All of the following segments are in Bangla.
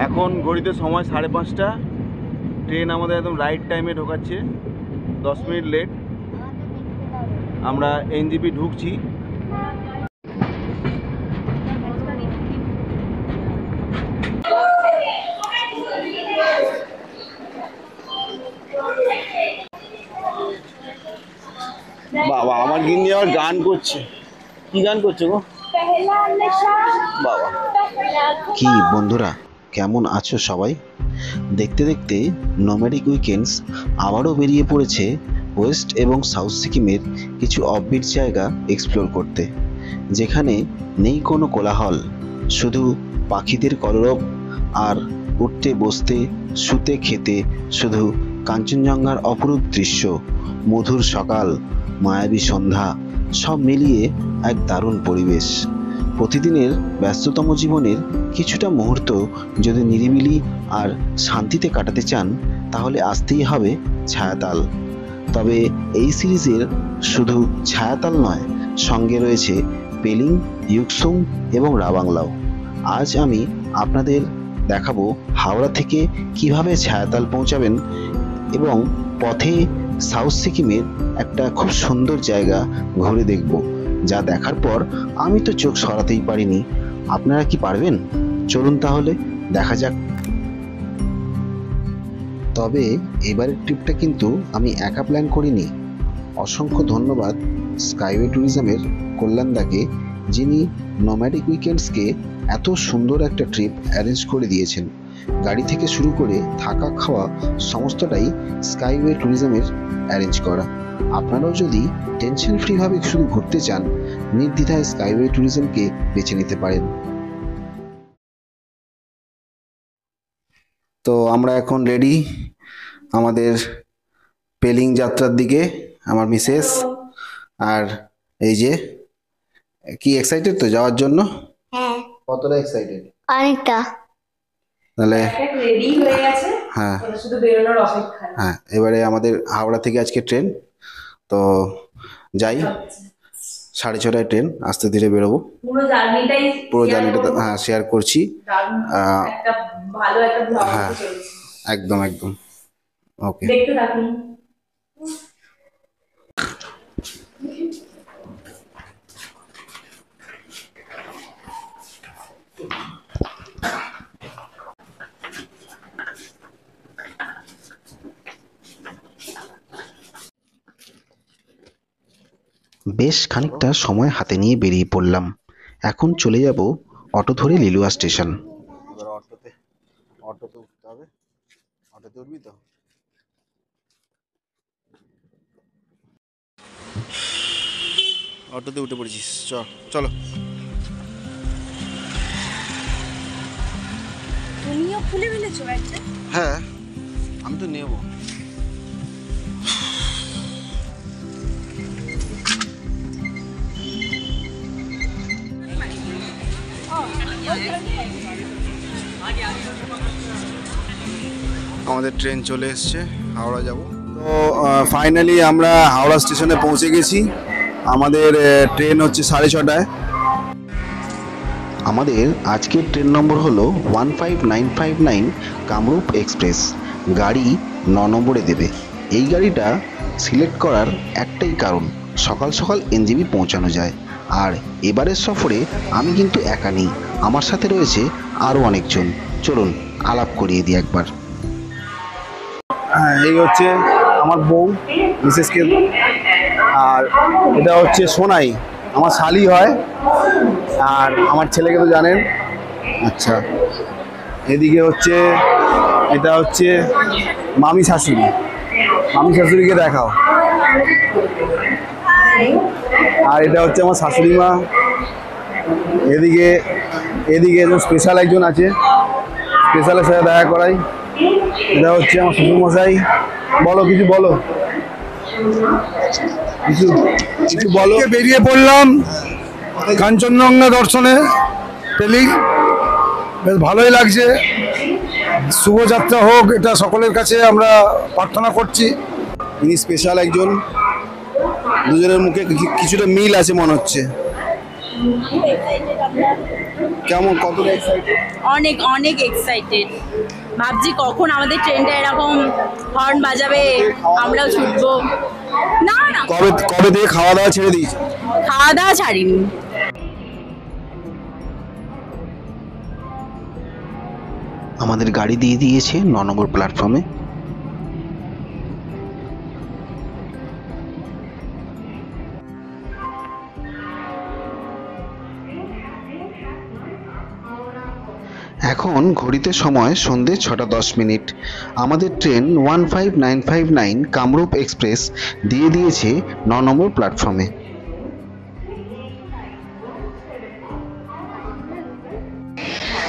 এখন ঘড়িতে সময় 5:30। ট্রেন আমাদের একদম রাইট টাইমে ঢোকাচ্ছে, 10 মিনিট লেট। আমরা এনজেপি ঢুকছি। বাবা, আমার গিন্নি আবার গান করছে। কি গান করছে গো বাবা? কি বন্ধুরা, কেমন আছো সবাই? দেখতে দেখতে নোম্যাডিক উইকেন্ডস আবারও বেরিয়ে পড়েছে ওয়েস্ট এবং সাউথ সিকিমের কিছু অফবিট জায়গা এক্সপ্লোর করতে, যেখানে নেই কোনো কোলাহল, শুধু পাখিদের কলরব আর উঠতে বসতে শুতে খেতে শুধু কাঞ্চনজঙ্ঘার অপরূপ দৃশ্য, মধুর সকাল, মায়াবী সন্ধ্যা, সব মিলিয়ে এক দারুণ পরিবেশ। প্রতিদিনের ব্যস্ততম জীবনের কিছুটা মুহূর্ত যদি নিরিবিলি আর শান্তিতে কাটাতে চান, তাহলে আসতেই হবে ছায়াতাল। তবে এই সিরিজের শুধু ছায়াতাল নয়, সঙ্গে রয়েছে পেলিং, ইউকসুম এবং রাবাংলাও। আজ আমি আপনাদের দেখাবো হাওড়া থেকে কিভাবে ছায়াতাল পৌঁছাবেন এবং পথে সাউথ সিকিমের একটা খুব সুন্দর জায়গা ঘুরে দেখব, যা দেখার পর আমি তো চোখ সরাতেই পারিনি। আপনারা কি পারবেন? চলুন তাহলে দেখা যাক। তবে এবারের ট্রিপটা কিন্তু আমি একা প্ল্যান করিনি। অসংখ্য ধন্যবাদ স্কাইওয়ে ট্যুরিজমের কল্যাণদাকে, যিনি নোম্যাডিক উইকেন্ডসকে এত সুন্দর একটা ট্রিপ অ্যারেঞ্জ করে দিয়েছেন। গাড়ি থেকে শুরু করে থাকা খাওয়া সমস্তটাই স্কাইওয়ে ট্যুরিজমের অ্যারেঞ্জ করা। আপনারাও যদি টেনশন ফ্রিভাবে শুধু ঘুরতে চান, নির্দ্বিধায় স্কাইওয়ে ট্যুরিজমকে বেছে নিতে পারেন। তো আমরা এখন রেডি আমাদের পেলিং যাত্রার দিকে। আমার মিসেস আর এই যে, কি এক্সাইটেড তো যাওয়ার জন্য? হ্যাঁ, কতটা এক্সাইটেড? অনেকটা। তাহলে রেডি হয়ে গেছে, হ্যাঁ শুধু বেরোনোর অপেক্ষা। হ্যাঁ, এবারে আমাদের হাওড়া থেকে আজকে ট্রেন, তো যাই। 6:30টায় ট্রেন, আস্তে ধীরে বেরোবো। পুরো জার্নিটা হ্যাঁ শেয়ার করছি। একটা ভালো একটা ব্লগ হ্যাঁ, চলছে। একদম একদম। ওকে, দেখতে থাকুন। বেশ খানিকটা সময় হাতে নিয়ে বেরিয়ে পড়লাম। এখন চলে যাব অটো ধরে লিলুয়া স্টেশন। এবার অটোতে উঠতে হবে। অটোতে উঠবি তো? অটোতে উঠে পড়েছিস, চলো। তুমিও খুলে ফেলেছো একটা? হ্যাঁ, আমি তো নেব। আমাদের ট্রেন চলে এসছে, হাওড়া যাব। তো ফাইনালি আমরা হাওড়া স্টেশনে পৌঁছে গেছি। আমাদের ট্রেন হচ্ছে 6:30টায়। আমাদের আজকের ট্রেন নম্বর হলো 15959 কামরূপ এক্সপ্রেস। গাড়ি 9 নম্বরে দেবে। এই গাড়িটা সিলেক্ট করার একটাই কারণ, সকাল সকাল এনজেপি পৌঁছানো যায়। আর এবারের সফরে আমি কিন্তু একা নেই, আমার সাথে রয়েছে আরও অনেকজন। চলুন আলাপ করিয়ে দিই একবার। এই হচ্ছে আমার বউ, মিসেসকে, আর এটা হচ্ছে সোনাই, আমার শালি হয়। আর আমার ছেলেকে তো জানেন। আচ্ছা, এদিকে হচ্ছে, এটা হচ্ছে মামি শাশুড়ি। মামি শাশুড়িকে দেখাও। আর এটা হচ্ছে আমার শাশুড়ি মা। এদিকে একজন স্পেশাল একজন আছে, স্পেশালের সাথে দেখা করাই। এটা হচ্ছে আমার শ্বশুরমশাই। বলো, কিছু বলো, কিছু বলো। বেরিয়ে পড়লাম কাঞ্চনজঙ্ঘা দর্শনে। পেলিং বেশ ভালোই লাগছে। শুভযাত্রা হোক, এটা সকলের কাছে আমরা প্রার্থনা করছি। ইনি স্পেশাল একজন, দুজনের মুখে কিছুটা মিল আছে মনে হচ্ছে। কেমন, কতটা এক্সাইটেড? অনেক অনেক এক্সাইটেড। ভাবছি কখন আমাদের ট্রেনটা এরকম হর্ন বাজাবে, আমরাও ছুটবো। না না, কবে কবে থেকে খাওয়া দাওয়া ছেড়ে দিয়েছে? খাওয়া দাওয়া ছাড়িনি। আমাদের গাড়ি দিয়ে দিয়েছে 9 নম্বর প্ল্যাটফর্মে। এখন ঘড়িতে সময় সন্ধে 6:10। আমাদের ট্রেন 15959 কামরূপ এক্সপ্রেস দিয়ে দিয়েছে 9 নম্বর প্ল্যাটফর্মে।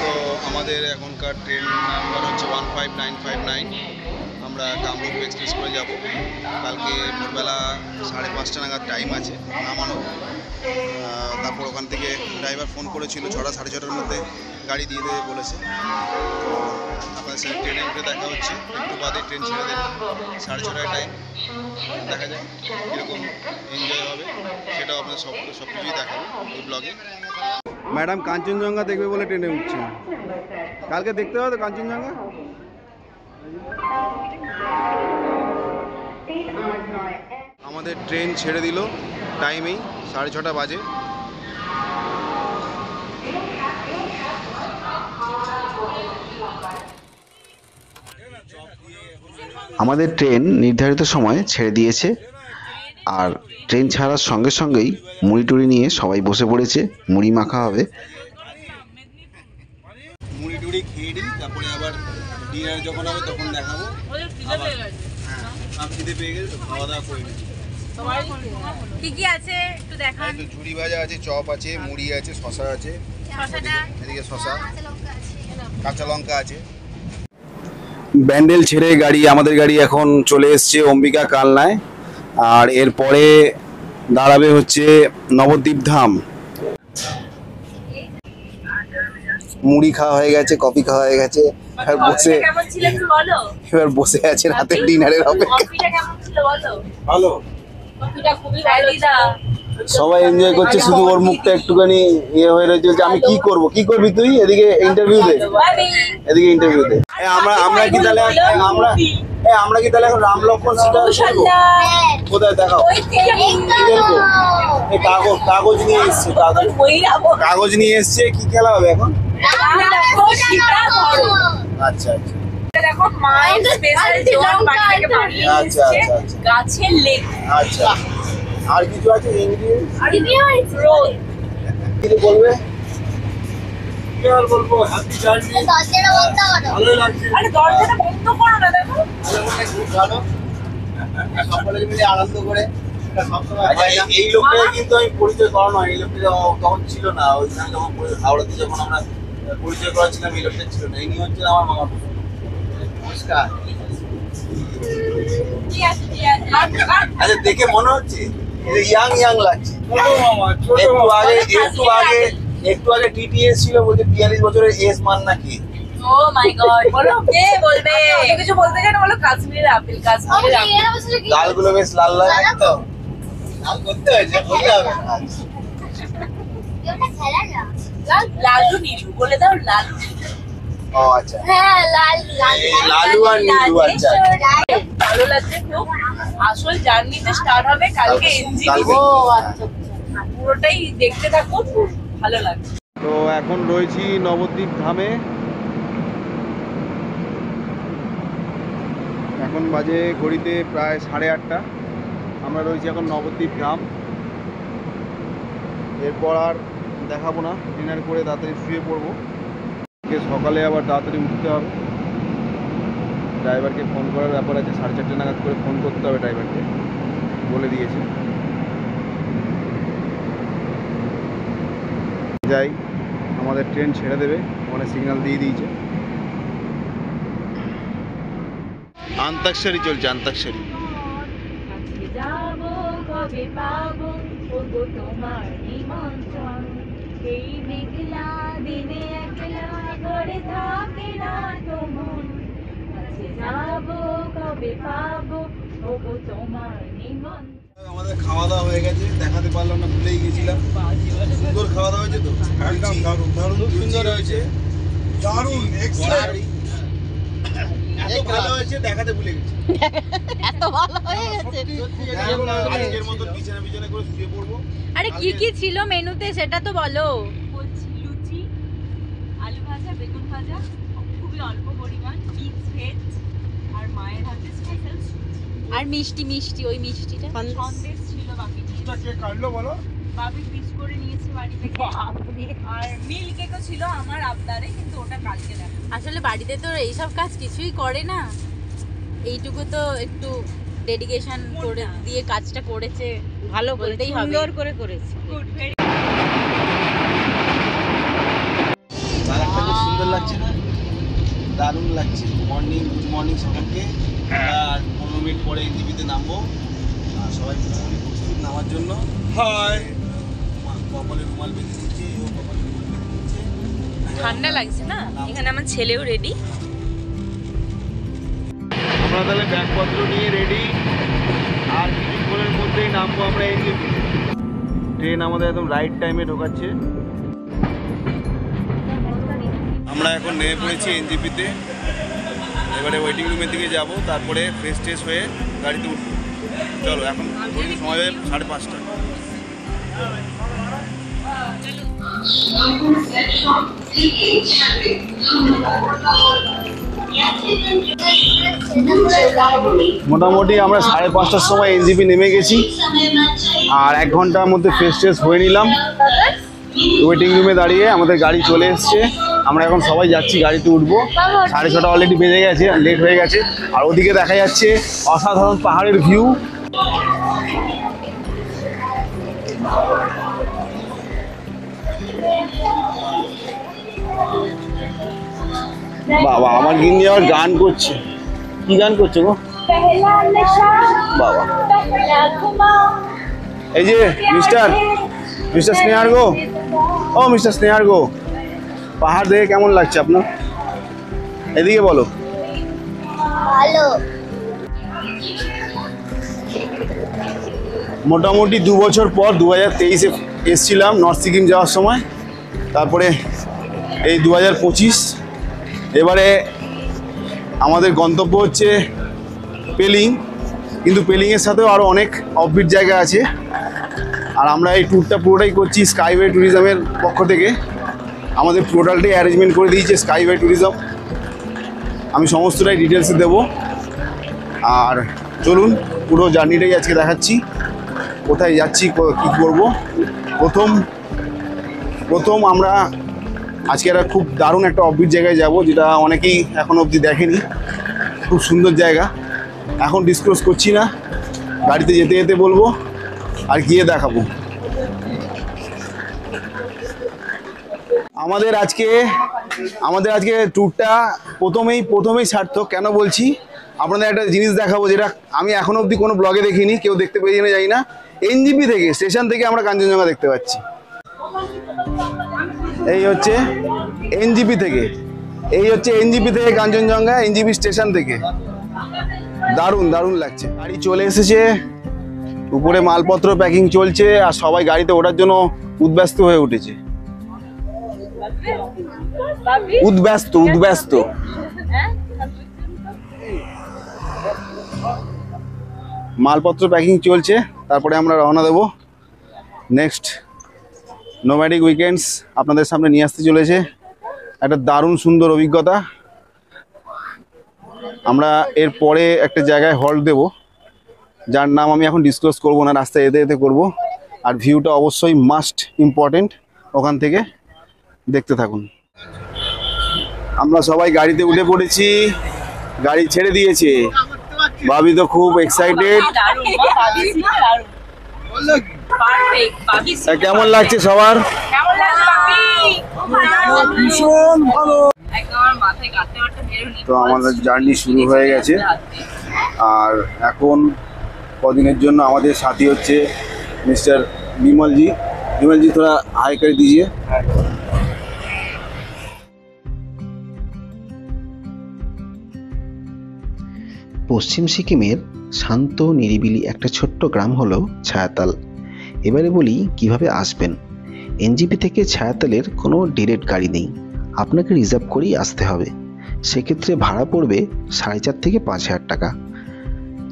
তো আমাদের এখনকার ট্রেন নাম্বার হচ্ছে 15959। আমরা কামরূপ এক্সপ্রেস করে যাব। কালকে ভোরবেলা 5:30 নাগাদ টাইম আছে নামানো। তারপর ওখান থেকে ড্রাইভার ফোন করেছিল 6টা 6:30টার মধ্যে গাড়ি দিয়ে দেবে বলেছে। তো আপনাদের সাথে ট্রেনে উঠে দেখা হচ্ছে, একটু বাদে ট্রেন ছেড়ে দেবে। 6:30টায় টাইম, দেখা যায় কীরকম এনজয় হবে সেটাও আপনাদের সব কিছুই দেখাবো এই ব্লগে। ম্যাডাম কাঞ্চনজঙ্ঘা দেখবে বলে ট্রেনে উঠছেন। কালকে দেখতে হবে তো কাঞ্চনজঙ্ঘা। আমাদের ট্রেন ছেড়ে দিল টাইমেই, 6:30 বাজে। আমাদের ট্রেন নির্ধারিত সময় ছেড়ে দিয়েছে, আর ট্রেন ছাড়ার সঙ্গে সঙ্গেই মুড়ি টুড়ি নিয়ে সবাই বসে পড়েছে। মুড়ি মাখা হবে। মুড়ি টুড়ি খেয়ে নিই, তারপরে আবার ডিনার যখন হবে তখন দেখাবো। খিদে পেয়ে গেছে, খাওয়া দাওয়া করে নিই। কি কি আছে একটু দেখান। ঝুড়ি ভাজা আছে, চপ আছে, মুড়ি আছে, শশা আছে, এদিকে শশা, কাঁচা লঙ্কা আছে। ব্যান্ডেল ছেড়ে গাড়ি, আমাদের গাড়ি এখন চলে এসছে অম্বিকা কালনায়। আর এরপরে দাঁড়াবে হচ্ছে নবদ্বীপ ধাম। মুড়ি খাওয়া হয়ে গেছে, কফি খাওয়া হয়ে গেছে, এবার বসে কেমন ছিল একটু বলো। এবার বসে আছে রাতের ডিনারের অপেক্ষা। কফিটা কেমন ছিল বলো। ভালো, কফিটা খুবই ভালো ছিল। সবাই এনজয় করছে, শুধু ওর মুখটা একটুখানি ইয়ে হয়ে রয়েছে যে আমি কি করব। কি করবি তুই? এদিকে ইন্টারভিউ দে, এদিকে ইন্টারভিউ দে। আমরা কি তাহলে আমরা কি তাহলে এখন রাম লক্ষ্মণ সীতা করবো? কোথায় দেখাও? এই কাগজ নিয়ে এসছে, কাগজ নিয়ে এসছে। কি খেলা হবে এখন? আচ্ছা আচ্ছা দেখো মায়ের স্পেশাল জোন বাড়ি থেকে বানিয়ে আচ্ছা এসেছে আচ্ছা আচ্ছা গাছের লেক। আচ্ছা। আর কিছু আছে ইনগ্রিডিয়েন্টস? রোদ। কিছু বলবে? কি আর বলবো, হ্যাপি জার্নি। ভালো লাগছে। আরে দরজাটা বন্ধ করো না, দেখো ভালো, সকলে মিলে আনন্দ করে। এই লোকটা কিন্তু আমি পরিচয় করানো হয়। এই লোকটা তখন ছিল না, ওইখানে যখন হাওড়াতে যখন আমরা পরিচয় করাচ্ছিলাম এই লোকটা ছিল না। ইনি হচ্ছেন আমার মামা। নমস্কার। কি আছে আচ্ছা, দেখে মনে হচ্ছে ইয়াং ইয়াং লাগছে। একটু আগে টিটিএস ছিল, বলছে 42 বছরের এস মান নাকি। ও মাই গড, বলো কে বলবে? কিছু বলতে চাই না, বলো কাশ্মীরের আপেল। কাশ্মীরের আপেল গালগুলো বেশ লাল লাল তো। লাল করতে হয়েছে, বলতে হবে না। লালু নীলু বলে দাও, লালু। ও আচ্ছা, লালু আর নীলু। আচ্ছা, ভালো লাগছে খুব। আসল জার্নিতে স্টার্ট হবে কালকে এনজিপি। কালকে। পুরোটাই দেখতে থাকো, খুব ভালো লাগছে। তো এখন রয়েছি নবদ্বীপ ধামে। এখন বাজে ঘড়িতে প্রায় 8:30। আমরা রয়েছি এখন নবদ্বীপ ধাম। এরপর আর দেখাবো না, ডিনার করে তাড়াতাড়ি শুয়ে পড়বো। সকালে আবার তাড়াতাড়ি উঠতে হবে। ড্রাইভারকে ফোন করার ব্যাপার আছে, 4:30 নাগাদ করে ফোন করতে হবে ড্রাইভারকে, বলে দিয়েছে। যাই, আমাদের ট্রেন ছেড়ে দেবে, ওখানে সিগন্যাল দিয়ে দিয়েছে। আন্তাক্ষরী চলছে, আন্তাক্ষরী। যাবো কবে পাবো ওগো তোমার নিমন্ত্রণ, এই মেঘলা দিনে একলা ঘরে থাকে না তো মন, কাছে যাবো কবে পাবো ওগো তোমার নিমন্ত্রণ। আমাদের খাওয়া দাওয়া হয়ে গেছে, দেখাতে পারলাম না, ভুলেই গেছিলাম। সুন্দর খাওয়া দাওয়া হয়েছে তো? একদম দারুণ দারুণ খুব সুন্দর হয়েছে, দারুণ এক্সেলেন্ট। এত ভালো হয়েছে দেখাতে ভুলে গেছি। এত ভালো হয়ে গেছে। আজকের মতো বিছানা বিছানা করে শুয়ে পড়বো। আরে কি কি ছিল মেনুতে সেটা তো বলো। লুচি, আলু ভাজা, বেগুন ভাজা, খুবই অল্প পরিমাণ, মিক্স ভেজ, আর মায়ের হাতে স্পেশাল আর মিষ্টি মিষ্টি ওই মিষ্টিটা সন্দেশ ছিল বাকি। এটা কে কাটলো বলো? বাবি পিস করে নিয়েছে বাড়ি থেকে। আর মিল কেকও ছিল আমার আবদারে, কিন্তু ওটা কালকে দেখ। আসলে বাড়িতে তো এইসব কাজ কিছুই করে না, এইটুকু তো একটু ডেডিকেশন করে দিয়ে কাজটা করেছে, ভালো বলতেই হবে। সুন্দর করে করেছে। গুড, ভেরি বাজারটা খুব সুন্দর লাগছে না? দারুণ লাগছে। মর্নিং, গুড মর্নিং সকলকে। আর 15 মিনিট পরে এনজিপিতে নামবো, আর সবাই মোটামুটি প্রস্তুত নামার জন্য। হাই। কপালে রুমাল বেঁধে দিচ্ছে, ও কপালে রুমাল বেঁধে দিচ্ছে। ঠান্ডা লাগছে না? এখানে আমার ছেলেও রেডি। আমরা তাহলে ব্যাগপত্র নিয়ে রেডি, আর কিছুক্ষণের মধ্যেই নামবো আমরা এনজিপি। ট্রেন আমাদের একদম রাইট টাইমে ঢোকাচ্ছে। আমরা এখন নেমে পড়েছি এনজিপিতে। এবারে ওয়েটিং রুমের দিকে যাব, তারপরে ফ্রেশ ট্রেশ হয়ে গাড়িতে উঠবো। চলো, এখন সময় 5:30। মোটামুটি আমরা 5:30টার সময় এনজিপি নেমে গেছি, আর 1 ঘন্টার মধ্যে ফ্রেশ ট্রেশ হয়ে নিলাম। ওয়েটিং রুমে দাঁড়িয়ে আমাদের গাড়ি চলে এসছে। আমরা এখন সবাই যাচ্ছি, গাড়িতে উঠবো। 6:30 অলরেডি বেজে গেছে, লেট হয়ে গেছে। আর ওদিকে দেখা যাচ্ছে অসাধারণ পাহাড়ের ভিউ। বাবা, আমার গিন্নি আবার গান করছে। কি গান করছে গো বাবা? এই যে মিস্টার স্নেহার গো, ও মিস্টার স্নেহার গো, পাহাড় দেখে কেমন লাগছে আপনার? এদিকে বলো। ভালো। মোটামুটি 2 বছর পর 2023-এ এসেছিলাম নর্থ সিকিম যাওয়ার সময়, তারপরে এই 2025। এবারে আমাদের গন্তব্য হচ্ছে পেলিং, কিন্তু পেলিংয়ের সাথেও আরও অনেক অফবিট জায়গা আছে। আর আমরা এই ট্যুরটা পুরোটাই করছি স্কাইওয়ে ট্যুরিজমের পক্ষ থেকে। আমাদের পোর্টালটাই অ্যারেঞ্জমেন্ট করে দিয়েছে স্কাইওয়ে ট্যুরিজম। আমি সমস্তটাই ডিটেলসে দেবো। আর চলুন, পুরো জার্নিটাই আজকে দেখাচ্ছি, কোথায় যাচ্ছি, কী করবো। প্রথম আমরা আজকে একটা খুব দারুণ একটা অফবিট জায়গায় যাব, যেটা অনেকেই এখন অবধি দেখেনি। খুব সুন্দর জায়গা, এখন ডিসক্লোজ করছি না, গাড়িতে যেতে যেতে বলবো আর গিয়ে দেখাবো। আমাদের আজকে ট্যুরটা প্রথমেই সার্থক। কেন বলছি, আপনাদের একটা জিনিস দেখাবো যেটা আমি এখনো অবধি কোনো ব্লগে দেখিনি, কেউ দেখতে পেয়ে না, জানি না। এনজিপি থেকে, স্টেশন থেকে আমরা কাঞ্চনজঙ্ঘা দেখতে পাচ্ছি। এই হচ্ছে এনজিপি থেকে কাঞ্চনজঙ্ঘা, এনজিপি স্টেশন থেকে। দারুণ দারুণ লাগছে। গাড়ি চলে এসেছে, উপরে মালপত্র প্যাকিং চলছে, আর সবাই গাড়িতে ওঠার জন্য উদ্ব্যস্ত হয়ে উঠেছে। উদ্ব্যস্ত। মালপত্র প্যাকিং চলছে, তারপরে আমরা রওনা দেবো। নেক্সট নোম্যাডিক উইকেন্ডস আপনাদের সামনে নিয়ে আসতে চলেছে একটা দারুণ সুন্দর অভিজ্ঞতা। আমরা এর পরে একটা জায়গায় হল্ট দেব, যার নাম আমি এখন ডিসক্লোজ করবো না, রাস্তায় যেতে যেতে করবো। আর ভিউটা অবশ্যই মাস্ট ইম্পর্টেন্ট, ওখান থেকে দেখতে থাকুন। আমরা সবাই গাড়িতে উঠে পড়েছি, গাড়ি ছেড়ে দিয়েছে। ভাবি তো খুব এক্সাইটেড। কেমন লাগছে সবার? ভীষণ ভালো। তো আমাদের জার্নি শুরু হয়ে গেছে, আর এখন কদিনের জন্য আমাদের সাথী হচ্ছে মিস্টার বিমলজি। थोड़ा हाई कर दीजिए। পশ্চিম সিকিমের শান্ত নিরিবিলি একটা ছোট্ট গ্রাম হলো ছায়াতাল। এবারে বলি কিভাবে আসবেন। এনজিপি থেকে ছায়াতালের কোনো ডিরেক্ট গাড়ি নেই, আপনাকে রিজার্ভ করেই আসতে হবে। সেক্ষেত্রে ভাড়া পড়বে 4,500 থেকে 5,000 টাকা।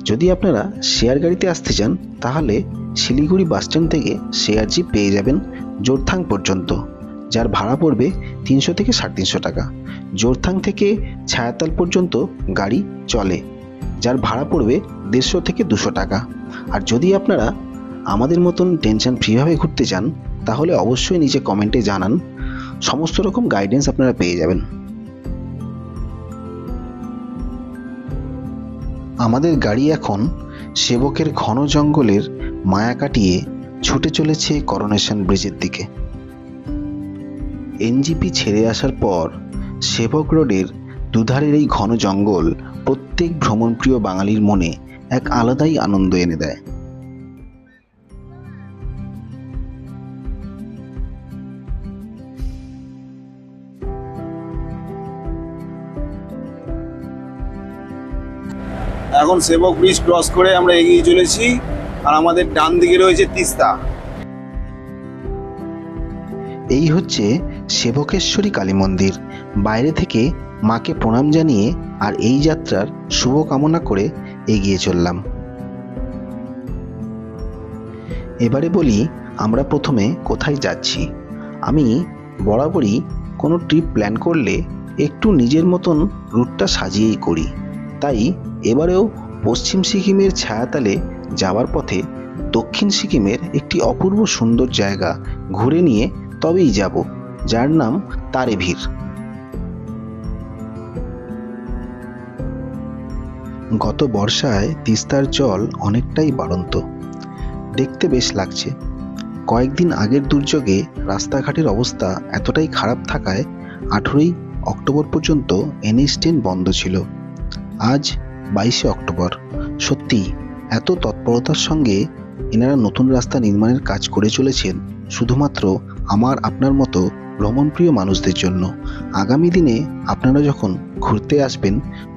যদি আপনারা শেয়ার গাড়িতে আসতে চান তাহলে শিলিগুড়ি বাসস্ট্যান্ড থেকে শেয়ার জিপ পেয়ে যাবেন জোরথাং পর্যন্ত, যার ভাড়া পড়বে 300 থেকে 350 টাকা। জোরথাং থেকে ছায়াতাল পর্যন্ত গাড়ি চলে, যার ভাড়া পড়বে 150 থেকে 200 টাকা। আর যদি আপনারা আমাদের মতন টেনশন ফ্রিভাবে ঘুরতে চান তাহলে অবশ্যই নিচে কমেন্টে জানান, সমস্ত রকম গাইডেন্স আপনারা পেয়ে যাবেন। আমাদের গাড়ি এখন সেবকের ঘন জঙ্গলের মায়া কাটিয়ে ছুটে চলেছে করোনেশন ব্রিজের দিকে। এনজিপি ছেড়ে আসার পর সেবক রোডের দুধারের এই ঘন জঙ্গল প্রত্যেক ভ্রমণপ্রিয় বাঙালির মনে এক আলাদাই আনন্দ এনে দেয়। এখন সেবক ব্রিজ ক্রস করে আমরা এগিয়ে চলেছি, আর আমাদের ডান দিকে রয়েছে তিস্তা। এই হচ্ছে সেবকেশ্বরী কালী মন্দির। বাইরে থেকে মাকে প্রণাম জানিয়ে আর এই যাত্রার শুভ কামনা করে এগিয়ে চললাম। এবারে বলি আমরা প্রথমে কোথায় যাচ্ছি। আমি বরাবরই কোনো ট্রিপ প্ল্যান করলে একটু নিজের মতন রুটটা সাজিয়েই করি, তাই এবারেও পশ্চিম সিকিমের ছায়াতালে যাওয়ার পথে দক্ষিণ সিকিমের একটি অপূর্ব সুন্দর জায়গা ঘুরে নিয়ে তবেই যাব, যার নাম তারেভির। গত বর্ষায় তিস্তার জল অনেকটাই বাড়ন্ত, দেখতে বেশ লাগছে। কয়েকদিন আগের দুর্যোগে রাস্তাঘাটের অবস্থা এতটাই খারাপ থাকায় 18ই অক্টোবর পর্যন্ত NH10 বন্ধ ছিল। আজ 22শে অক্টোবর। সত্যি এত তৎপরতার সঙ্গে এনারা নতুন রাস্তা নির্মাণের কাজ করে চলেছেন শুধুমাত্র আমার আপনার মতো ভ্রমণপ্রিয় মানুষদের জন্য। আগামী দিনে আপনারা যখন ঘুরতে আসবেন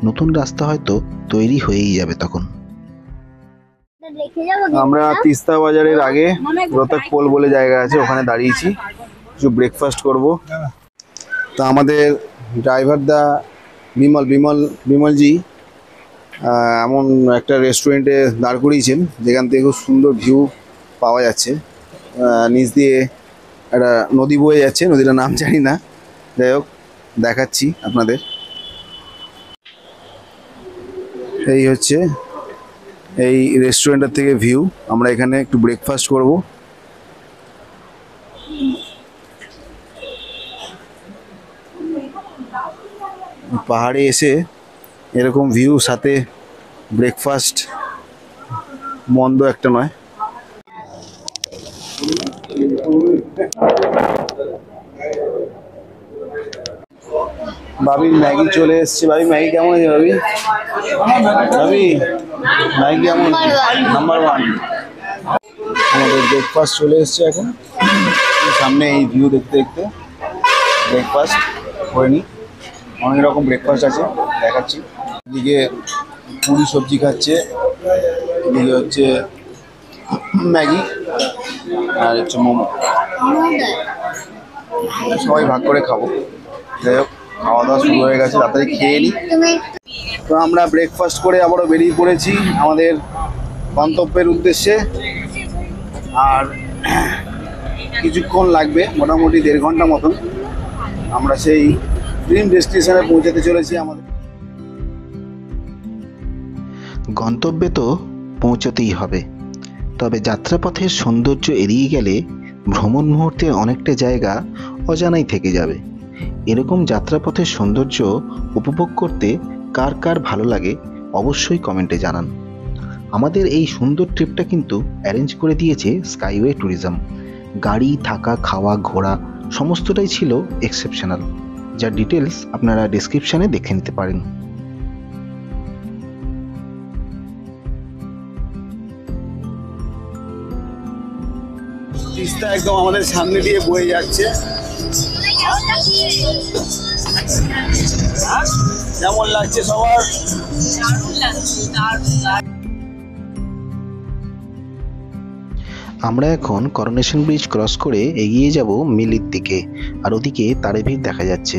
নতুন রাস্তা হয়তো তৈরি হয়েই যাবে তখন। দেখে যাবো আমরা তিস্তা বাজারের আগে রোহতক পোল বলে জায়গা আছে, ওখানে দাঁড়িয়েছি, কিছু ব্রেকফাস্ট করব। তো আমাদের ড্রাইভার দা বিমলজি এমন একটা রেস্টুরেন্টে দাঁড় করিয়েছেন যেখান থেকে খুব সুন্দর ভিউ পাওয়া যাচ্ছে। নিচ দিয়ে একটা নদী বয়ে যাচ্ছে, নদীটার নাম জানি না, যাই হোক দেখাচ্ছি আপনাদের। এই হচ্ছে এই রেস্টুরেন্টের থেকে ভিউ। আমরা এখানে একটু ব্রেকফাস্ট করব। পাহাড়ে এসে এরকম ভিউ সাথে ব্রেকফাস্ট মন্দ একটা নয়। ভাবির ম্যাগি চলে এসছে। ভাবি ম্যাগি কেমন আছে? ভাবি ম্যাগি কেমন? নাম্বার 1। আমাদের ব্রেকফাস্ট চলে এসছে এখন। সামনে এই ভিউ দেখতে দেখতে ব্রেকফাস্ট করে নিই। অনেক রকম ব্রেকফাস্ট আছে, দেখাচ্ছি। এদিকে পুরি সবজি খাচ্ছে, এদিকে হচ্ছে ম্যাগি, আর হচ্ছে মোমো। সবাই ভাগ করে খাবো। যাই হোক, খাওয়া দাওয়া শুরু হয়ে গেছে, তাড়াতাড়ি খেয়ে নিই। তো আমরা ব্রেকফাস্ট করে আবারও বেরিয়ে পড়েছি আমাদের গন্তব্যের উদ্দেশ্যে। আর কিছুক্ষণ লাগবে, মোটামুটি 1.5 ঘন্টা মতন। আমরা সেই ড্রিম ডেস্টিনেশনে পৌঁছাতে চলেছি। আমাদের গন্তব্যে তো পৌঁছতেই হবে, তবে যাত্রাপথের সৌন্দর্য এড়িয়ে গেলে ভ্রমণ মুহূর্তের অনেকটা জায়গা অজানাই থেকে যাবে। এরকম যাত্রাপথের সৌন্দর্য উপভোগ করতে কার কার ভালো লাগে অবশ্যই কমেন্টে জানান। আমাদের এই সুন্দর ট্রিপটা কিন্তু অ্যারেঞ্জ করে দিয়েছে স্কাইওয়ে ট্যুরিজম। গাড়ি, থাকা, খাওয়া, ঘোরা সমস্তটাই ছিল এক্সেপশনাল, যার ডিটেলস আপনারা ডেসক্রিপশানে দেখে নিতে পারেন। তিস্তা একদম আমাদের সামনে দিয়ে বয়ে যাচ্ছে। কেমন লাগছে সবার? আমরা এখন করোনেশন ব্রিজ ক্রস করে এগিয়ে যাব মিলির দিকে, আর ওদিকে তারেভীর দেখা যাচ্ছে।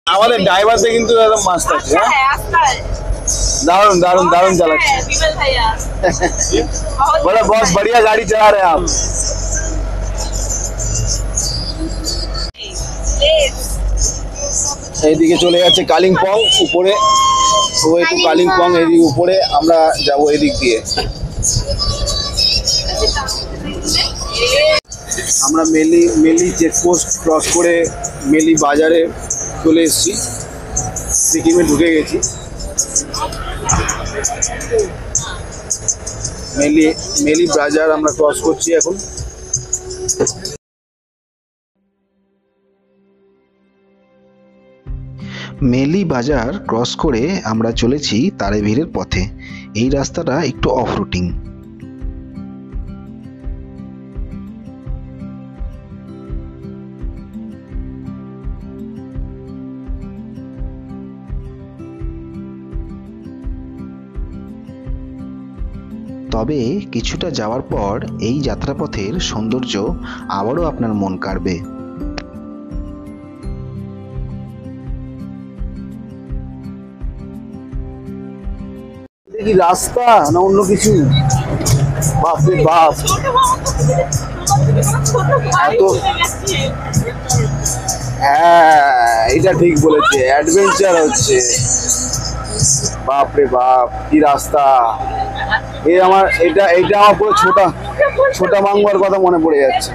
আমাদের ড্রাইভারটা কিন্তু একদম মাস্টার আছে, হ্যাঁ दारुण दारुण दारुण चालाচ্ছে। बोला बहुत बढ़िया गाड़ी चला रहे हैं आप। এইদিকে চলে যাচ্ছে কালিম্পং উপরে, ওই তো কালিম্পং এদিকে উপরে, আমরা যাব এদিক দিয়ে। আমরা মেলি চেকপোস্ট ক্রস করে মেলি বাজারে চলে এসেছি, সিকিমে ঢুকে গেছি। মেলি বাজার আমরা ক্রস করছি এখন। মেলি বাজার ক্রস করে আমরা চলেছি তারেভীরের পথে। এই রাস্তাটা একটু অফ রুটিং। তবে কিছুটা যাওয়ার পর এই যাত্রাপথের সৌন্দর্য আবারও আপনার মন কাড়বে। কি রাস্তা না অন্য কিছু, বাপ রে বাপ। হ্যাঁ এটা ঠিক বলেছে, অ্যাডভেঞ্চার হচ্ছে। বাপ রে বাপ কি রাস্তা। আমার আমার পুরো ছোটা মাংবার কথা মনে পড়ে যাচ্ছে।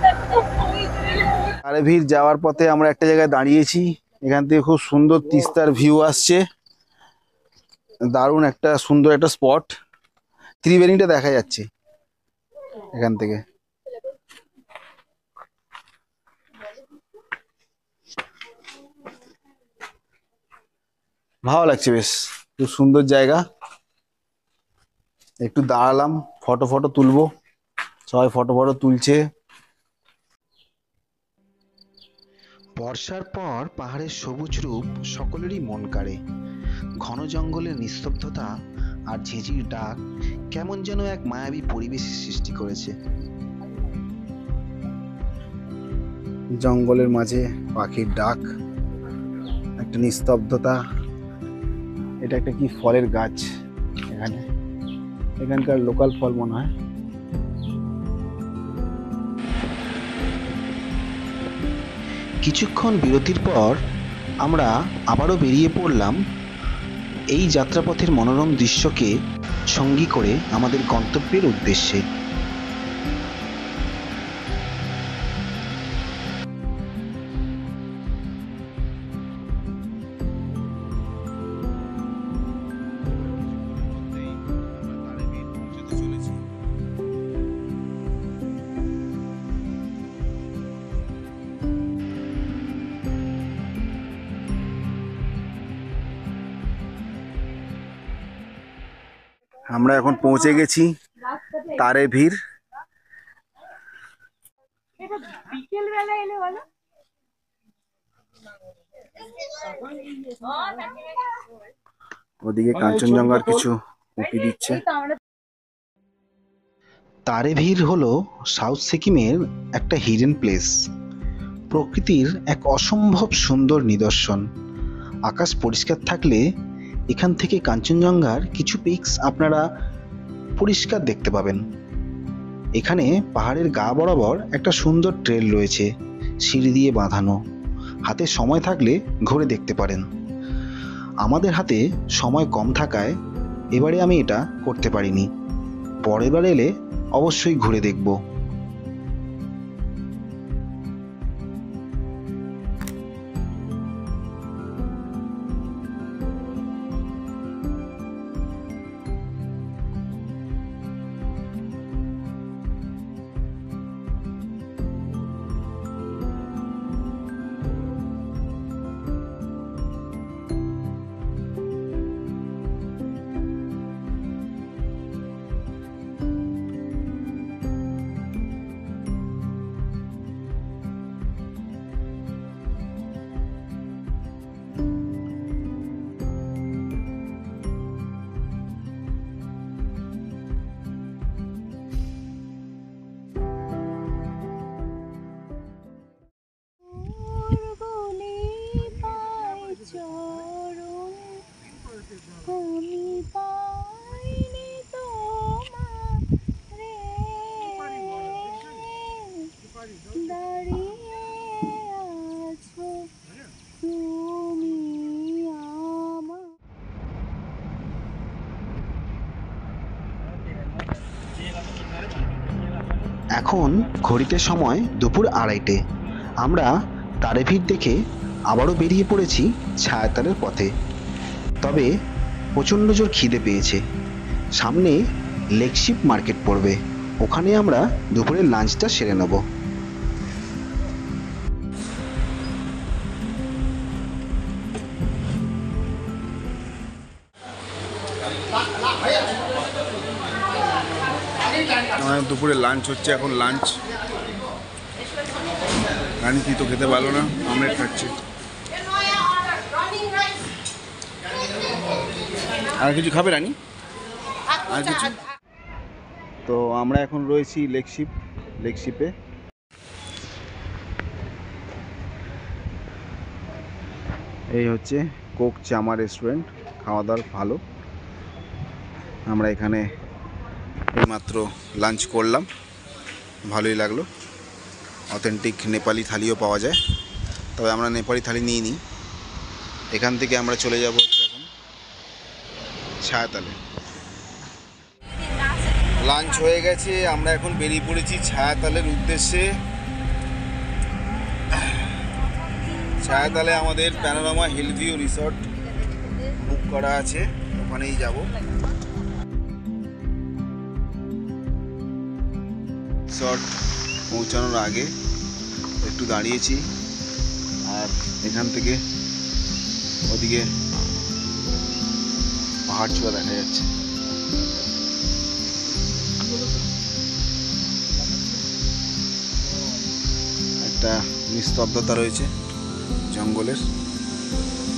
তারেভীর যাওয়ার পথে আমরা একটা জায়গায় দাঁড়িয়েছি, এখান থেকে খুব সুন্দর তিস্তার ভিউ আসছে। দারুণ একটা সুন্দর একটা স্পট, ত্রিবেণীটা দেখা যাচ্ছে এখান থেকে। ভালো লাগছে, বেশ খুব সুন্দর জায়গা। একটু দাঁড়ালাম, ফটো তুলবো, সবাই ফটো তুলছে। বর্ষার পর পাহাড়ের সবুজ রূপ সকলেরই মন কাড়ে। ঘন জঙ্গলের নিস্তব্ধতা আর ঝিঁঝির ডাক কেমন যেন এক মায়াবী পরিবেশের সৃষ্টি করেছে। জঙ্গলের মাঝে পাখির ডাক, একটা নিস্তব্ধতা। এটা একটা কি ফলের গাছ, এখানকার লোকাল ফল মনে হয়। কিছুক্ষণ বিরতির পর আমরা আবারও বেরিয়ে পড়লাম এই যাত্রাপথের মনোরম দৃশ্যকে সঙ্গী করে আমাদের গন্তব্যের উদ্দেশ্যে। আমরা এখন পৌঁছে গেছি তারেভীর। ওদিকে কাঞ্চনজঙ্ঘার কিছু উঁকি দিচ্ছে। তারেভীর হলো সাউথ সিকিমের একটা হিডেন প্লেস, প্রকৃতির এক অসম্ভব সুন্দর নিদর্শন। আকাশ পরিষ্কার থাকলে এখান থেকে কাঞ্চনজঙ্ঘার কিছু পিকস আপনারা পরিষ্কার দেখতে পাবেন। এখানে পাহাড়ের গা বরাবর একটা সুন্দর ট্রেল রয়েছে, সিঁড়ি দিয়ে বাঁধানো। হাতে সময় থাকলে ঘুরে দেখতে পারেন। আমাদের হাতে সময় কম থাকায় এবারে আমি এটা করতে পারিনি। পরের বার এলে অবশ্যই ঘুরে দেখব। এখন ঘড়িতে সময় দুপুর 2:30। আমরা তারে ভিড় দেখে আবারও বেরিয়ে পড়েছি ছায়াতলের পথে। তবে প্রচণ্ড জোর খিদে পেয়েছে। সামনে লেকশিপ মার্কেট পড়বে, ওখানে আমরা দুপুরের লাঞ্চটা সেরে নেব। আমাদের দুপুরে লাঞ্চ হচ্ছে, এখন লাঞ্চ। রানি তুই তো খেতে পারলো না, অমলেট খাচ্ছি। আর কিছু খাবে রানি? আর কিছু? তো আমরা এখন রয়েছি লেকশিপে। এই হচ্ছে কোক চামা রেস্টুরেন্ট, খাওয়া দাওয়ার ভালো। আমরা এখানে এইমাত্র লাঞ্চ করলাম, ভালোই লাগলো। অথেন্টিক নেপালি থালিও পাওয়া যায়, তবে আমরা নেপালি থালি নিয়ে নিই। এখান থেকে আমরা চলে যাব হচ্ছে এখন ছায়াতলে। লাঞ্চ হয়ে গেছে, আমরা এখন বেরিয়ে পড়েছি ছায়াতলের উদ্দেশ্যে। ছায়াতলে আমাদের প্যানোরামা হিল ভিউ রিসর্ট বুক করা আছে, ওখানেই যাব। রিসর্ট পৌঁছানোর আগে একটু দাঁড়িয়েছি, আর এখান থেকে ওদিকে পাহাড় চূড়া দেখা যাচ্ছে। একটা নিস্তব্ধতা রয়েছে জঙ্গলের,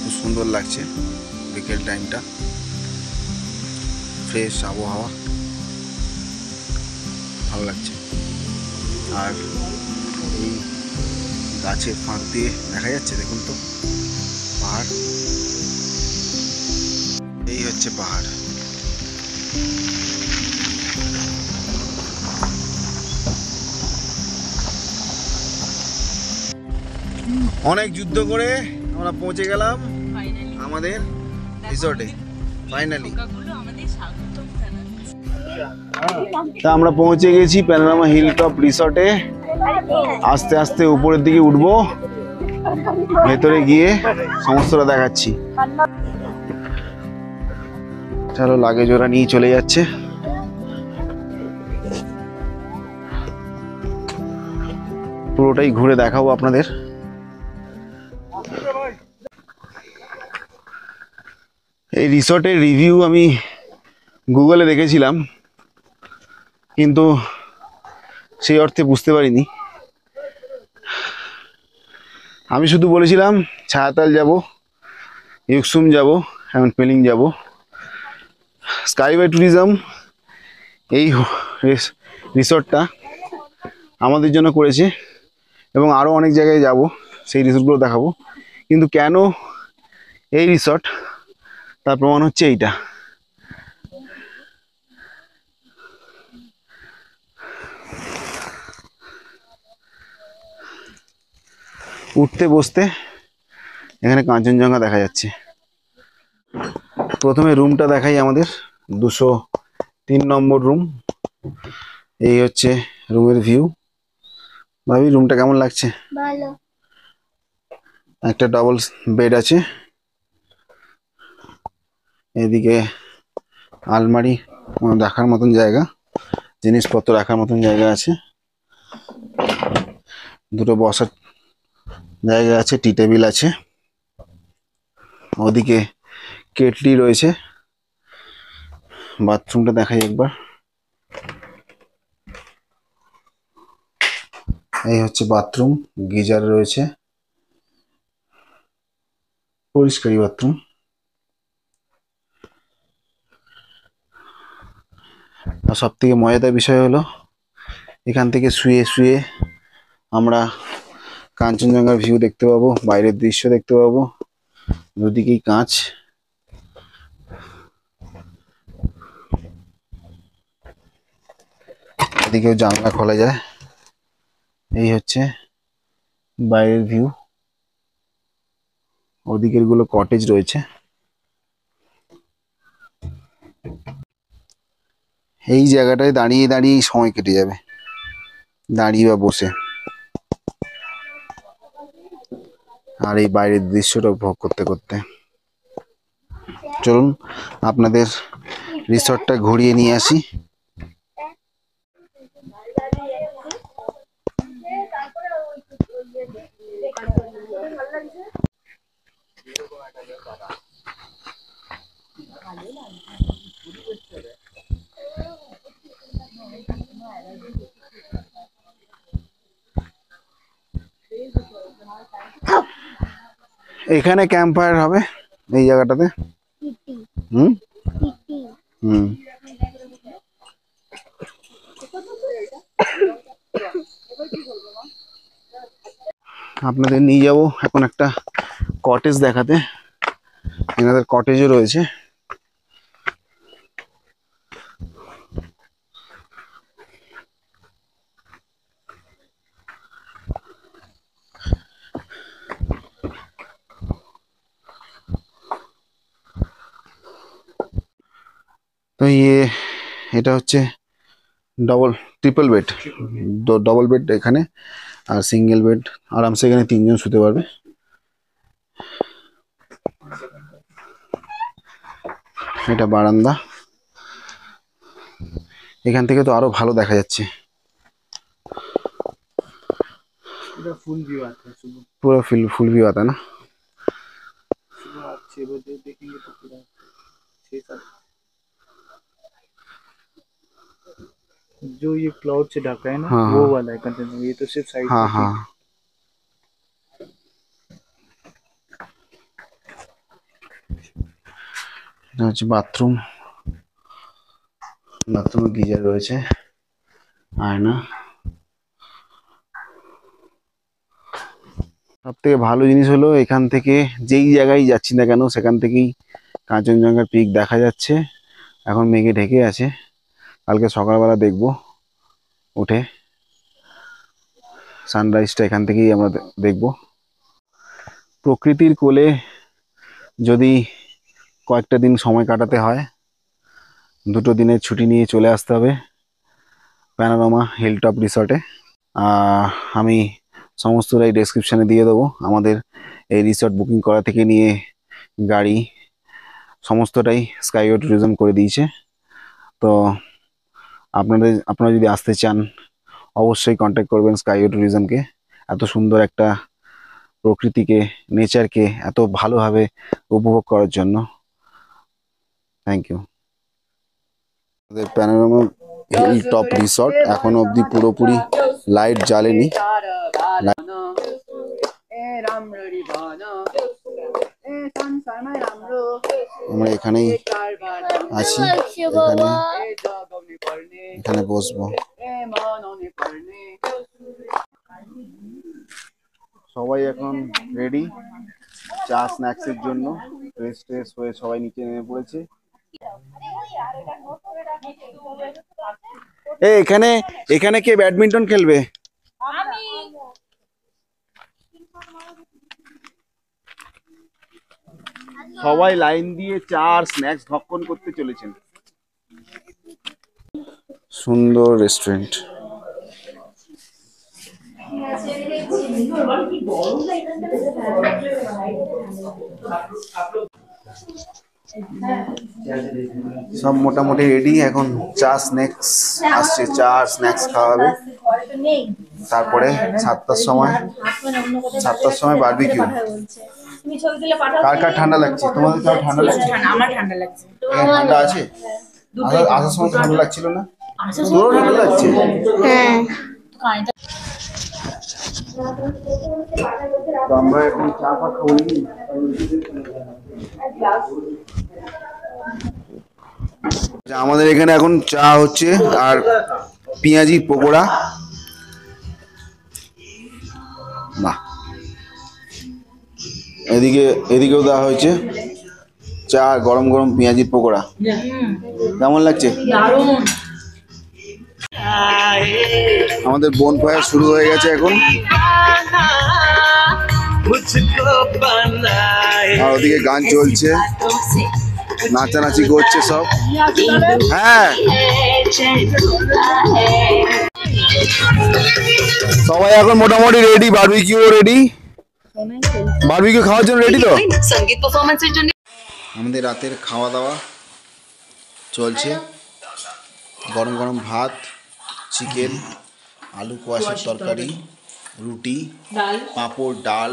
খুব সুন্দর লাগছে। বিকেল টাইমটা, ফ্রেশ আবহাওয়া, ভালো লাগছে। আর এই গাছের ফাঁক দিয়ে দেখা যাচ্ছে, দেখুন তো পাহাড়। এই হচ্ছে পাহাড়। অনেক যুদ্ধ করে আমরা পৌঁছে গেলাম আমাদের রিসর্টে, ফাইনালি। তা আমরা পৌঁছে গেছি প্যানোরামা হিল টপ রিসর্টে। আস্তে আস্তে উপরের দিকে উঠবো, ভেতরে গিয়ে সমস্তটা দেখাচ্ছি। চলো, লাগেজ ওরা নিয়ে চলে যাচ্ছে। পুরোটাই ঘুরে দেখাবো আপনাদের। এই রিসর্টের রিভিউ আমি গুগলে দেখেছিলাম, কিন্তু সেই অর্থে বুঝতে পারিনি। আমি শুধু বলেছিলাম ছায়াতল যাব, ইউকসুম যাব, এবং পেলিং যাব। স্কাইওয়ে ট্যুরিজম এই রিসর্টটা আমাদের জন্য করেছে, এবং আরও অনেক জায়গায় যাব, সেই রিসর্টগুলো দেখাবো। কিন্তু কেন এই রিসর্ট, তার প্রমাণ হচ্ছে এইটা। উঠতে বসতে এখানে কাঞ্চনজঙ্ঘা দেখা যাচ্ছে। প্রথমে রুমটা দেখাই, আমাদের 203 নম্বর রুম। এই হচ্ছে রুমের ভিউ। ভাবি, রুমটা কেমন লাগছে? ভালো। একটা ডাবল বেড আছে, এদিকে আলমারি রাখার মতন জায়গা, জিনিসপত্র রাখার মতন জায়গা আছে, দুটো বসার জায়গা আছে, টি টেবিল আছে, ওদিকে কেটলি রয়েছে। বাথরুমটা দেখাই একবার। এই হচ্ছে বাথরুম, গিজার রয়েছে, পরিষ্কারই বাথরুম। আর সব থেকে মজাদার বিষয় হলো, এখান থেকে শুয়ে শুয়ে আমরা কাঞ্চনজঙ্ঘার ভিউ দেখতে পাবো, বাইরের দৃশ্য দেখতে পাবো। দুদিকেই কাঁচ। এদিকেও জানলা খোলা যায়। এই হচ্ছে বাইরের ভিউ। ওদিকের গুলো কটেজ রয়েছে। এই জায়গাটায় দাঁড়িয়ে দাঁড়িয়ে সময় কেটে যাবে। দাঁড়িয়ে বা বসে, আর এই বাইরের দৃশ্যটা উপভোগ করতে করতে। চলুন আপনাদের রিসর্টটা ঘুরিয়ে নিয়ে আসি। এখানে ক্যাম্প ফায়ার হবে এই জায়গাটাতে। হুম হুম আপনাদের নিয়ে যাব এখন একটা কটেজ দেখাতে। এনাদের কটেজও রয়েছে। তো এটা হচ্ছে ট্রিপল বেড, ডবল বেড এখানে, আর সিঙ্গেল বেড আরামসে এখানে 3 জন শুতে পারবে। এটা বারান্দা, এখান থেকে তো আরো ভালো দেখা যাচ্ছে। फुल व्यू आता है सुबह, पूरा फुल व्यू आता है ना। सुबह आप 6 बजे देखेंगे तो पूरा 6-7 जो ये क्लाउड से ढका है ना, हाँ, वो हाँ। वाला है कंटेनर, ये तो सिर्फ साइड हाँ हाँ এটা হচ্ছে বাথরুম, বাথরুমে গিজার রয়েছে, আয়না। সব থেকে ভালো জিনিস হলো এখান থেকে যেই জায়গায় যাচ্ছি না কেন সেখান থেকেই কাঞ্চনজঙ্ঘার পিক দেখা যাচ্ছে। এখন মেঘে ঢেকে আছে, কালকে সকালবেলা দেখবো উঠে সানরাইজটা এখান থেকেই আমরা দেখব। প্রকৃতির কোলে যদি কয়েকটা দিন সময় কাটাতে হয়, 2 দিনের ছুটি নিয়ে চলে আসতে হবে প্যানোরামা হিলটপ রিসর্টে। আমি সমস্তটাই ডেসক্রিপশানে দিয়ে দেবো। আমাদের এই রিসর্ট বুকিং করা থেকে নিয়ে গাড়ি সমস্তটাই স্কাইওয়ে ট্যুরিজম করে দিয়েছে। তো আপনারা যদি আসতে চান অবশ্যই কন্ট্যাক্ট করবেন স্কাইওয়ে ট্যুরিজমকে। এত সুন্দর একটা প্রকৃতিকে, নেচারকে এত ভালোভাবে উপভোগ করার জন্য থ্যাংক ইউ। আমাদের প্যানোরামা হিলটপ রিসর্ট এখনো অবধি পুরোপুরি লাইট জ্বালেনি। আমরা এখানেই আছি, এখানে বসবো। সবাই এখন রেডি চা স্ন্যাক্সের জন্য, ফ্রেশ ট্রেশ হয়ে সবাই নিচে নেমে পড়েছে। এখানে কে ব্যাডমিন্টন খেলবে? সবাই লাইন দিয়ে চা আর স্ন্যাক্স ভক্ষণ করতে চলেছেন। সুন্দর রেস্টুরেন্ট। সব মোটামুটি রেডি, এখন চা স্ন্যাক্স আসছে, চা আর স্ন্যাক্স খাওয়াবে। তারপরে 7টার সময় বারবিকিউ। কার কার ঠান্ডা লাগছে? তোমাদের কার ঠান্ডা লাগছে? আমার ঠান্ডা লাগছে। ঠান্ডা আছে? আসার সময় ঠান্ডা লাগছিল না? তোরও ঠান্ডা লাগছে? তো আমরা এখন চা ফা খাবো নাকি? আমাদের এখানে এখন চা হচ্ছে আর পেঁয়াজি পকোড়া। বাহ, এদিকেও দেওয়া হয়েছে চা আর গরম গরম পেঁয়াজির পকোড়া। কেমন লাগছে? আমাদের বনফায়ার শুরু হয়ে গেছে এখন, আর ওদিকে গান চলছে, নাচানাচি করছে সব। হ্যাঁ সবাই এখন মোটামুটি রেডি, বারবিকিউ রেডি, বারবিকিউ খাওয়ার জন্য রেডি তো। संगीत परफॉर्मेंसेর জন্য আমাদের রাতের খাওয়া দাওয়া চলছে। গরম গরম ভাত, চিকেন, আলু কোয়াশের তরকারি, রুটি, পাঁপড়, ডাল,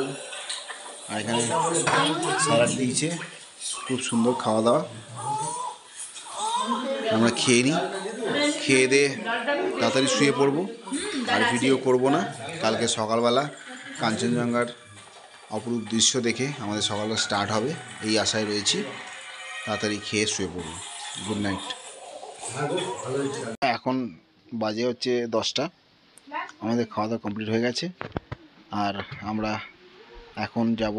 আর এখানে স্যালাড দিয়েছে। খুব সুন্দর খাওয়া দাওয়া। আমরা খেয়ে নিই, খেয়ে দিয়ে তাড়াতাড়ি শুয়ে পড়বো, আর ভিডিও করব না। কালকে সকালবেলা কাঞ্চনজঙ্ঘার অপরূপ দৃশ্য দেখে আমাদের সকালটা স্টার্ট হবে, এই আশায় রয়েছি। তাড়াতাড়ি খেয়ে শুয়ে পড়বো। Good night. এখন বাজে হচ্ছে 10টা। আমাদের খাওয়া দাওয়া কমপ্লিট হয়ে গেছে, আর আমরা এখন যাব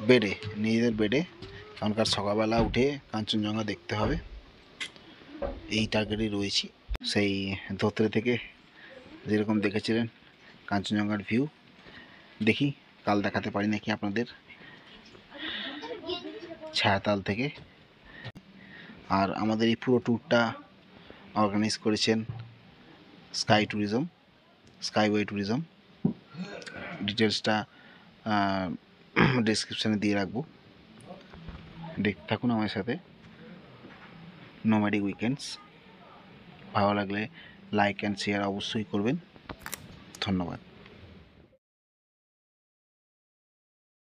বেডে, নিজেদের বেডে। কারণকার সকালবেলা উঠে কাঞ্চনজঙ্ঘা দেখতে হবে, এই টার্গেটে রয়েছি। সেই ধোত্রে থেকে যেরকম দেখেছিলেন কাঞ্চনজঙ্ঘার ভিউ, দেখি কাল দেখাতে পারি নাকি আপনাদের ছায়াতাল থেকে। আর আমাদের এই পুরো ট্যুরটা অর্গানাইজ করেছেন স্কাইওয়ে ট্যুরিজম। ডিটেলসটা ডেসক্রিপশানে দিয়ে রাখবো, দেখতে থাকুন আমার সাথে। নোম্যাডিক উইকেন্ডস ভালো লাগলে লাইক অ্যান্ড শেয়ার অবশ্যই করবেন। ধন্যবাদ।